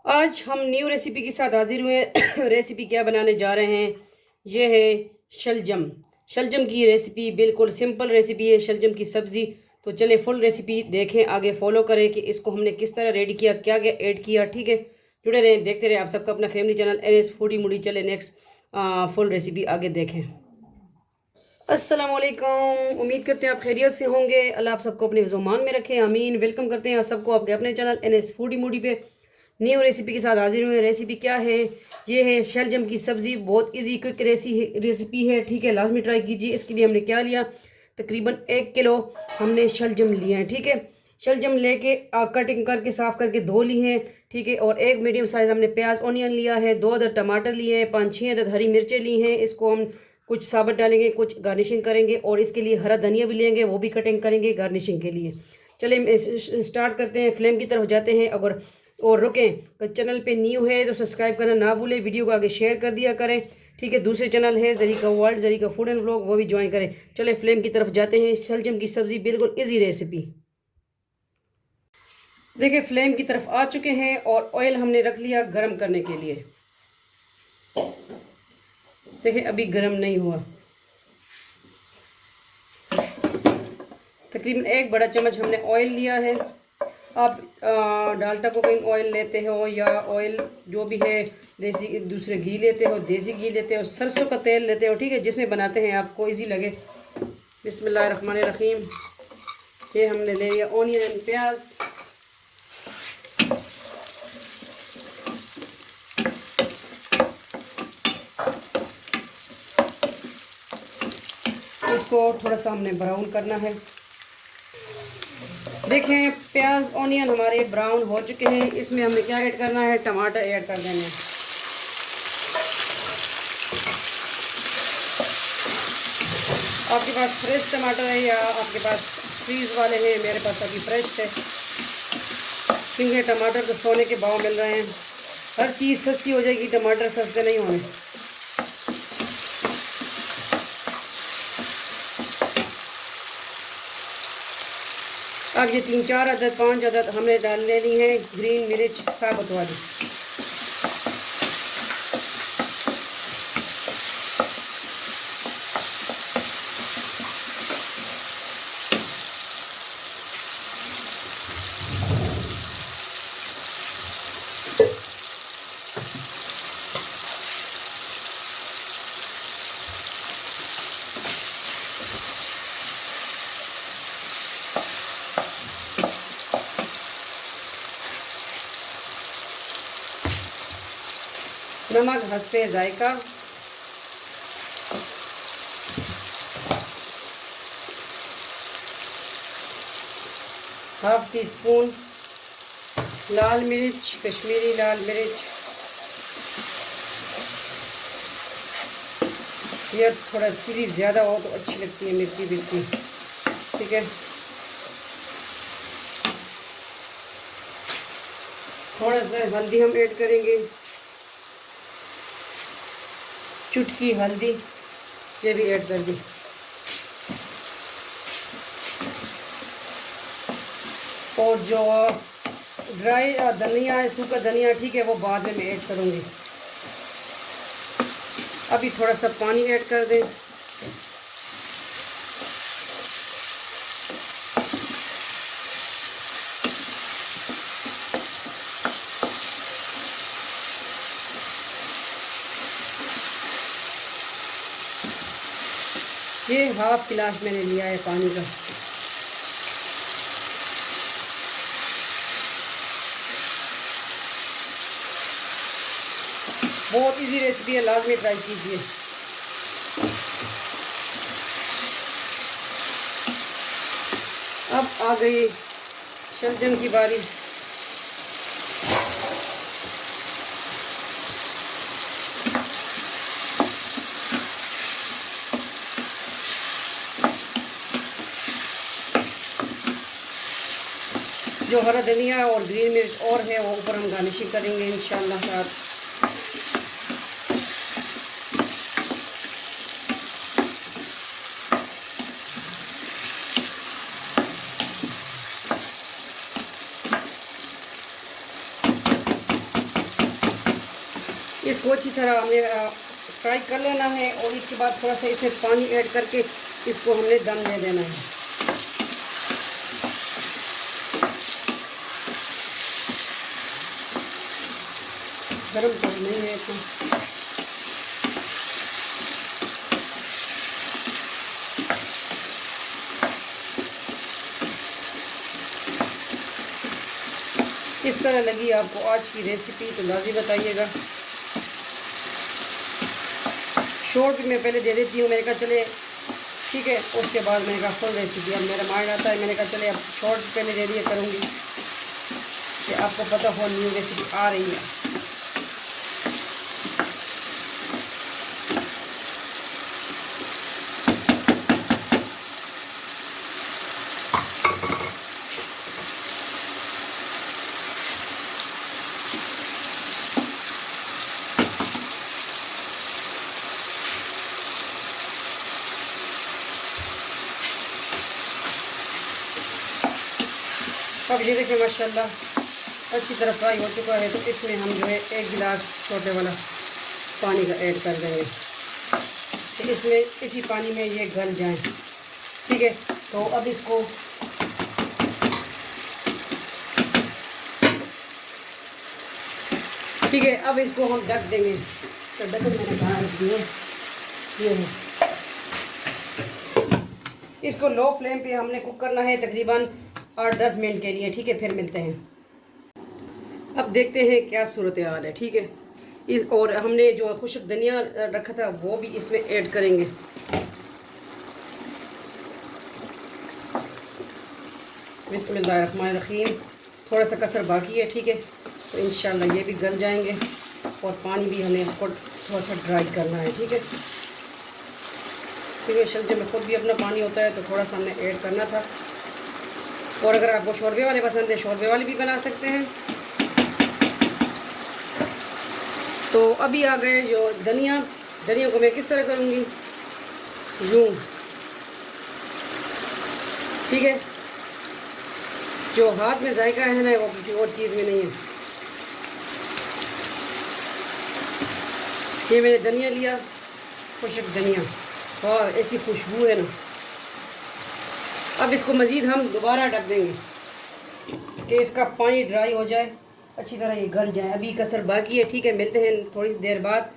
आज हम new recipe के साथ हाजिर हुए हैं। रेसिपी क्या बनाने जा रहे हैं? ये है शलजम। शलजम की रेसिपी बिल्कुल सिंपल रेसिपी है, शलजम की सब्ज़ी। तो चले फुल रेसिपी देखें, आगे फॉलो करें कि इसको हमने किस तरह रेडी किया, क्या क्या ऐड किया। ठीक है, जुड़े रहें, देखते रहें आप सबका अपना family channel NS foodie Moody. चले नेक्स्ट फुल रेसिपी आगे देखें। अस्सलाम वालेकुम, उम्मीद करते हैं आप खैरियत से होंगे। अल्लाह आप सबको अपने ज़ुमान में रखें, आमीन। वेलकम करते हैं आप सबको आपके अपने चैनल NS फूडी मूडी पे न्यू रेसिपी के साथ हाजिर हुए। रेसिपी क्या है? ये है शलजम की सब्ज़ी। बहुत इजी क्विक रेसिपी है। ठीक है, लाजमी ट्राई कीजिए। इसके लिए हमने क्या लिया? तकरीबन 1 किलो हमने शलजम लिया है। ठीक है, शलजम लेके कटिंग करके साफ़ करके धो ली है। ठीक है, और एक मीडियम साइज़ हमने प्याज ऑनियन लिया है, 2 अदद टमाटर लिए हैं, 5-6 अदद हरी मिर्चें ली हैं। इसको हम कुछ साबुत डालेंगे, कुछ गार्निशिंग करेंगे, और इसके लिए हरा धनिया भी लेंगे, वो भी कटिंग करेंगे गार्निशिंग के लिए। चलिए स्टार्ट करते हैं, फ्लेम की तरफ जाते हैं। अगर और रुकें तो चैनल पे न्यू है तो सब्सक्राइब करना ना भूलें, वीडियो को आगे शेयर कर दिया करें। ठीक है, दूसरे चैनल है Zarika world, Zarika food and vlog, वो भी ज्वाइन करें। चले फ्लेम की तरफ जाते हैं। शलजम की सब्ज़ी बिल्कुल इजी रेसिपी। देखिए फ्लेम की तरफ आ चुके हैं और ऑयल हमने रख लिया गर्म करने के लिए। देखिए अभी गर्म नहीं हुआ। तकरीबन 1 बड़ा चम्मच हमने ऑयल लिया है। आप डाल्डा कुकिंग ऑयल लेते हो या ऑयल जो भी है, देसी दूसरे घी लेते हो, देसी घी लेते हो, सरसों का तेल लेते हो। ठीक है, जिसमें बनाते हैं आपको इजी लगे। बिस्मिल्लाहिर्रहमानिर्रहीम। ये हमने ले लिया ऑनियन एंड प्याज। इसको थोड़ा सा हमने ब्राउन करना है। देखें प्याज ऑनियन हमारे ब्राउन हो चुके हैं। इसमें हमें क्या ऐड करना है? टमाटर ऐड कर देने हैं। आपके पास फ्रेश टमाटर है या आपके पास फ्रीज वाले हैं? मेरे पास अभी फ्रेश है, क्योंकि टमाटर तो सोने के भाव मिल रहे हैं। हर चीज़ सस्ती हो जाएगी, टमाटर सस्ते नहीं होने। अब ये 3-4 अदद 5 अदद हमने डाल लेनी है ग्रीन मिर्च साबुत वाली। नमक हस्बे जायका। हाफ टी स्पून लाल मिर्च, कश्मीरी लाल मिर्च। ये थोड़ा चिली ज़्यादा हो तो अच्छी लगती है मिर्ची। ठीक है, थोड़ा सा हल्दी हम ऐड करेंगे, चुटकी हल्दी ये भी ऐड कर दी। और जो ड्राई धनिया है, सूखा धनिया, ठीक है, वो बाद में मैं ऐड करूँगी। अभी थोड़ा सा पानी ऐड कर दें। ये हाफ गिलास मैंने लिया है पानी का। बहुत इजी रेसिपी है, लाजमी ट्राई कीजिए। अब आ गई शलजम की बारी। जो हरा धनिया और ग्रीन मिर्च और है वो ऊपर हम गार्निशिंग करेंगे इंशाल्लाह। इसको अच्छी तरह हमने फ्राई कर लेना है और इसके बाद थोड़ा सा इसमें पानी ऐड करके इसको हमने दम दे देना है। गरम तो नहीं है इतना। किस तरह लगी आपको आज की रेसिपी तो लाज़मी बताइएगा। शॉर्ट भी मैं पहले दे देती हूँ, मैंने कहा चले ठीक है, उसके बाद मैंने कहा फुल रेसिपी अब मेरा माइंड आता है, मैंने कहा चले अब शॉर्ट पहले दे दिया करूँगी कि आपको पता हो न्यू रेसिपी आ रही है। अब ये देखिए माशाल्लाह अच्छी तरह फ्राई हो चुका है, तो इसमें हम जो है 1 गिलास छोटे वाला पानी का ऐड कर देंगे कि इसमें इसी पानी में ये गल जाए। ठीक है, तो अब इसको ठीक है, अब इसको हम ढक देंगे। इसका ढक्कन मैंने कहाँ रख दिया, ये है। इसको लो फ्लेम पे हमने कुक करना है तकरीबन 8-10 मिनट के लिए। ठीक है, फिर मिलते हैं। अब देखते हैं क्या सूरत हाल है। ठीक है, इस और हमने जो खुश्क धनिया रखा था वो भी इसमें ऐड करेंगे। बिस्मिल्लाहिर्रहमानिर्रहीम। थोड़ा सा कसर बाकी है। ठीक है, तो इंशाल्लाह ये भी गल जाएंगे और पानी भी हमें इसको थोड़ा सा ड्राई करना है। ठीक है, क्योंकि शलजम में खुद भी अपना पानी होता है, तो थोड़ा सा हमने ऐड करना था। और अगर आपको शोरबे वाले पसंद है, शोरबे वाले भी बना सकते हैं। तो अभी आ गए जो धनिया को मैं किस तरह करूँगी, यूँ। ठीक है, जो हाथ में जायका है ना वो किसी और चीज़ में नहीं है। ये मैंने धनिया लिया, खुश्क धनिया, और ऐसी खुशबू है ना। अब इसको मज़ीद हम दोबारा ढक देंगे कि इसका पानी ड्राई हो जाए, अच्छी तरह ये गल जाए। अभी कसर बाकी है। ठीक है, मिलते हैं थोड़ी देर बाद।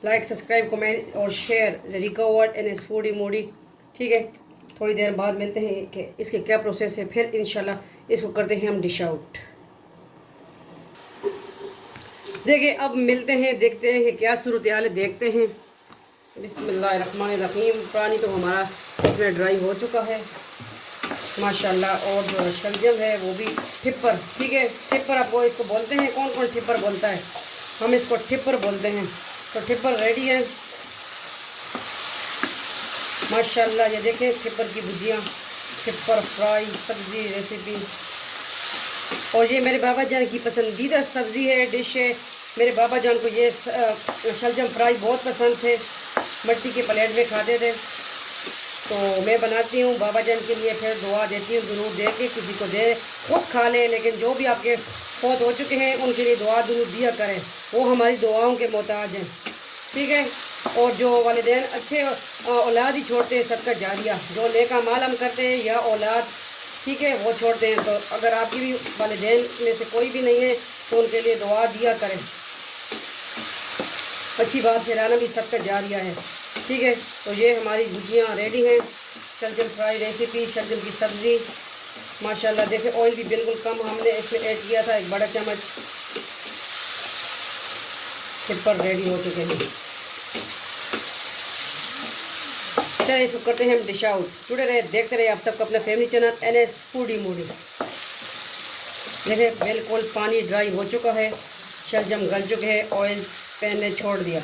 लाइक, सब्सक्राइब, कमेंट और share Zarika word NS foodie मोडी। ठीक है, थोड़ी देर बाद मिलते हैं कि इसके क्या प्रोसेस है, फिर इंशाल्लाह इसको करते हैं हम डिश आउट। देखिए, अब मिलते हैं, देखते हैं कि क्या सूरत हाल है, देखते हैं। बिस्मिल्लाहिर्रहमानिर्रहीम। पानी तो हमारा इसमें ड्राई हो चुका है माशाल्लाह। और जो शलजम है वो भी ठिप्पर। ठीक है, ठिप्पर आप वो इसको बोलते हैं, कौन कौन ठिप्पर बोलता है, हम इसको ठिप्पर बोलते हैं। तो ठिप्पर रेडी है माशाल्लाह। ये देखें, ठिप्पर की भुजिया, ठिप्पर फ्राई सब्ज़ी रेसिपी। और ये मेरे बाबा जान की पसंदीदा सब्ज़ी है, डिश है। मेरे बाबा जान को ये शलजम फ्राई बहुत पसंद थे, मिट्टी के प्लेट में खाते थे। तो मैं बनाती हूँ बाबा जान के लिए, फिर दुआ देती हूँ, ज़रूर दे के किसी को दे, खुद खा ले, लेकिन जो भी आपके फौत हो चुके हैं उनके लिए दुआ ज़रूर दिया करें, वो हमारी दुआओं के मोहताज हैं। ठीक है, और जो वालिदैन अच्छे औलाद ही छोड़ते हैं, सदका जारिया, जो नेक माल हम करते हैं या औलाद, ठीक है, वो छोड़ते हैं। तो अगर आपकी भी वालिदैन में से कोई भी नहीं है तो उनके लिए दुआ दिया करें। अच्छी बात फैलाना भी सदका जारिया है। ठीक है, तो ये हमारी भुजियाँ रेडी हैं, शलजम फ्राई रेसिपी, शलजम की सब्ज़ी माशाल्लाह। देखें, ऑयल भी बिल्कुल कम हमने इसमें ऐड किया था, 1 बड़ा चम्मच। ठिप्पर रेडी हो चुके हैं। चलिए इसको करते हैं हम डिश आउट। जुड़े रहे, देखते रहे आप सबको अपना family channel NS foodie Moody. देखें, बिल्कुल पानी ड्राई हो चुका है, शलजम गल चुके हैं, ऑयल पैन ने छोड़ दिया।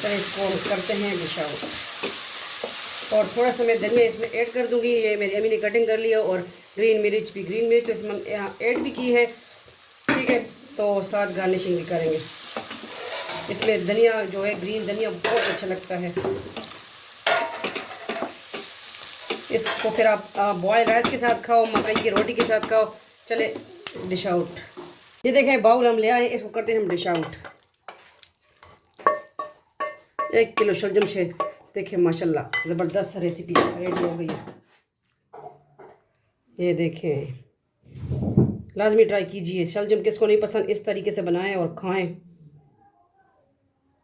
चलिए इसको हम करते हैं डिश आउट। और थोड़ा सा मैं धनिया इसमें ऐड कर दूंगी, ये मेरी अम्मी ने कटिंग कर लिया। और ग्रीन मिर्च तो इसमें ऐड भी की है। ठीक है, तो साथ गार्निशिंग भी करेंगे। इसमें धनिया जो है, ग्रीन धनिया बहुत अच्छा लगता है। इसको फिर आप बॉयल राइस के साथ खाओ, मकई की रोटी के साथ खाओ। चले डिश आउट। ये देखें बाउल हम ले आए, इसको करते हैं हम डिश आउट। 1 किलो शलजम से देखें माशाल्लाह ज़बरदस्त रेसिपी रेडी हो गई है। ये देखें, लाजमी ट्राई कीजिए। शलजम किसको नहीं पसंद, इस तरीके से बनाएं और खाएं।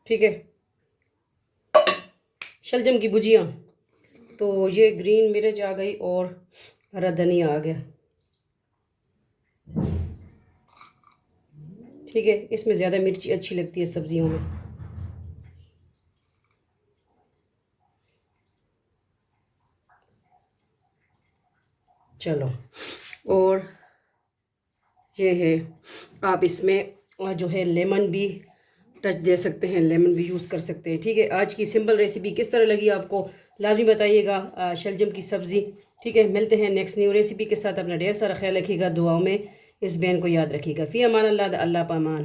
ठीक है, शलजम की भुजिया। तो ये ग्रीन मिर्च आ गई और हरा धनिया आ गया। ठीक है, इसमें ज़्यादा मिर्ची अच्छी लगती है सब्जियों में। चलो, और ये है, आप इसमें जो है लेमन भी टच दे सकते हैं, लेमन भी यूज़ कर सकते हैं। ठीक है, आज की सिंपल रेसिपी किस तरह लगी आपको लाजमी बताइएगा। शलजम की सब्ज़ी। ठीक है, मिलते हैं नेक्स्ट न्यू रेसिपी के साथ। अपना ढेर सारा ख्याल रखिएगा, दुआओं में इस बैन को याद रखिएगा। फ़ी अमान अल्लाह, अल्लाह पामान।